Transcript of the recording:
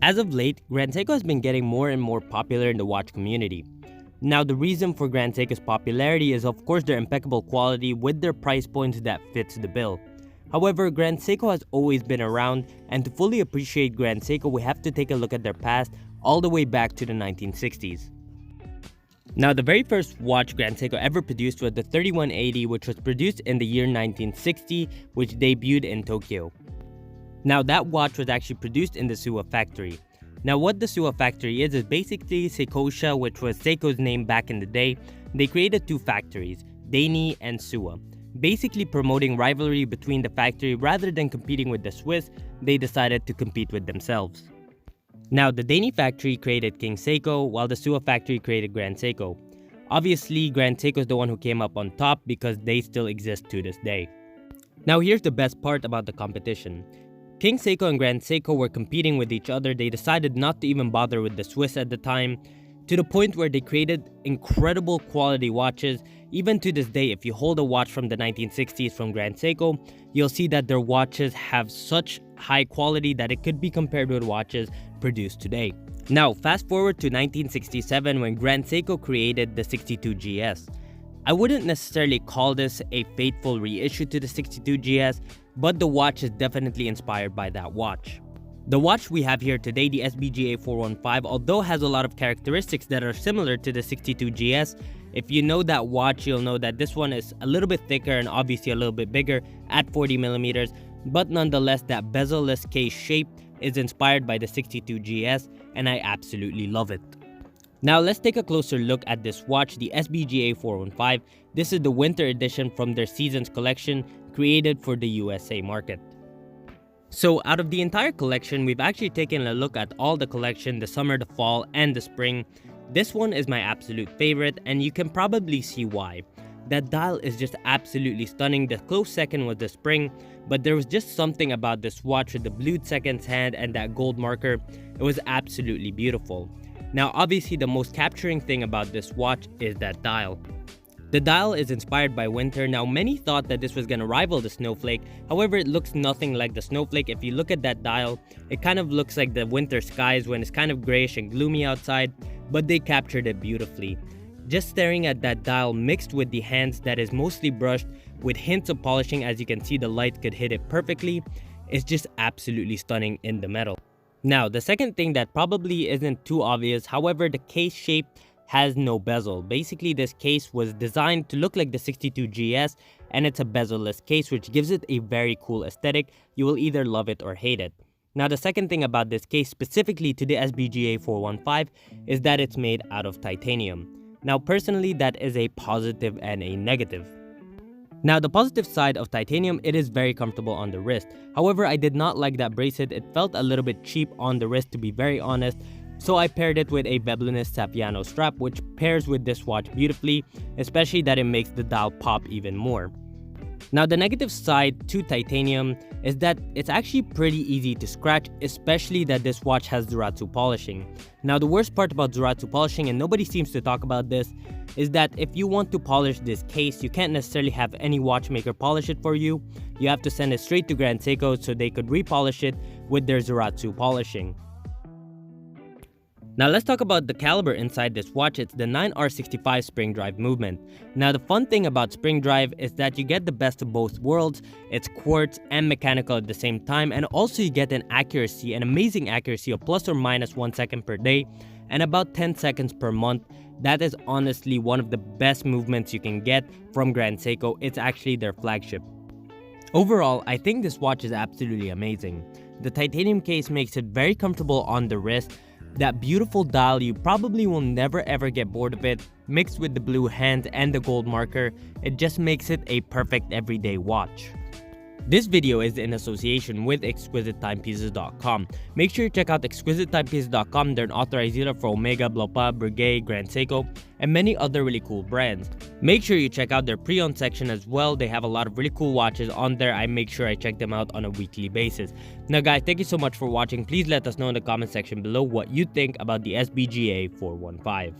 As of late, Grand Seiko has been getting more and more popular in the watch community. Now, the reason for Grand Seiko's popularity is of course their impeccable quality with their price points that fits the bill. However, Grand Seiko has always been around, and to fully appreciate Grand Seiko we have to take a look at their past all the way back to the 1960s. Now, the very first watch Grand Seiko ever produced was the 3180, which was produced in the year 1960, which debuted in Tokyo. Now, that watch was actually produced in the Suwa factory. Now, what the Suwa factory is basically Seikosha, which was Seiko's name back in the day. They created two factories, Daini and Suwa. Basically promoting rivalry between the factory rather than competing with the Swiss, they decided to compete with themselves. Now, the Daini factory created King Seiko, while the Suwa factory created Grand Seiko. Obviously, Grand Seiko is the one who came up on top because they still exist to this day. Now, here's the best part about the competition. King Seiko and Grand Seiko were competing with each other. They decided not to even bother with the Swiss at the time, to the point where they created incredible quality watches. Even to this day, if you hold a watch from the 1960s from Grand Seiko, you'll see that their watches have such high quality that it could be compared with watches produced today. Now, fast forward to 1967 when Grand Seiko created the 62GS. I wouldn't necessarily call this a faithful reissue to the 62GS, but the watch is definitely inspired by that watch. The watch we have here today, the SBGA415, although has a lot of characteristics that are similar to the 62GS, if you know that watch, you'll know that this one is a little bit thicker and obviously a little bit bigger at 40mm, but nonetheless that bezel-less case shape is inspired by the 62GS, and I absolutely love it. Now let's take a closer look at this watch, the SBGA415. This is the winter edition from their Seasons collection, created for the USA market. So out of the entire collection, we've actually taken a look at all the collection, the summer, the fall, and the spring. This one is my absolute favorite, and you can probably see why. That dial is just absolutely stunning. The close second was the spring, but there was just something about this watch with the blued seconds hand and that gold marker. It was absolutely beautiful. Now obviously the most capturing thing about this watch is that dial. The dial is inspired by winter. Now many thought that this was going to rival the snowflake, however it looks nothing like the snowflake. If you look at that dial, it kind of looks like the winter skies when it's kind of grayish and gloomy outside, but they captured it beautifully. Just staring at that dial mixed with the hands that is mostly brushed with hints of polishing, as you can see the light could hit it perfectly, is just absolutely stunning in the metal. Now the second thing that probably isn't too obvious, however, the case shape has no bezel. Basically this case was designed to look like the 62GS, and it's a bezel-less case, which gives it a very cool aesthetic. You will either love it or hate it. Now the second thing about this case, specifically to the SBGA415, is that it's made out of titanium. Now personally that is a positive and a negative. Now the positive side of titanium, it is very comfortable on the wrist. However, I did not like that bracelet. It felt a little bit cheap on the wrist, to be very honest. So I paired it with a Veblenist Saffiano strap, which pairs with this watch beautifully, especially that it makes the dial pop even more. Now the negative side to titanium is that it's actually pretty easy to scratch, especially that this watch has Zuratsu polishing. Now the worst part about Zuratsu polishing, and nobody seems to talk about this, is that if you want to polish this case, you can't necessarily have any watchmaker polish it for you. You have to send it straight to Grand Seiko so they could repolish it with their Zuratsu polishing. Now let's talk about the caliber inside this watch. It's the 9R65 spring drive movement. Now the fun thing about spring drive is that you get the best of both worlds. It's quartz and mechanical at the same time, and also you get an amazing accuracy of plus or minus 1 second per day and about 10 seconds per month. That is honestly one of the best movements you can get from Grand Seiko. It's actually their flagship. Overall, I think this watch is absolutely amazing. The titanium case makes it very comfortable on the wrist. That beautiful dial, you probably will never ever get bored of it. Mixed with the blue hand and the gold marker, it just makes it a perfect everyday watch. This video is in association with ExquisiteTimepieces.com. Make sure you check out ExquisiteTimepieces.com. They're an authorized dealer for Omega, Blopa, Breguet, Grand Seiko, and many other really cool brands. Make sure you check out their pre-owned section as well. They have a lot of really cool watches on there. I make sure I check them out on a weekly basis. Now guys, thank you so much for watching. Please let us know in the comment section below what you think about the SBGA415.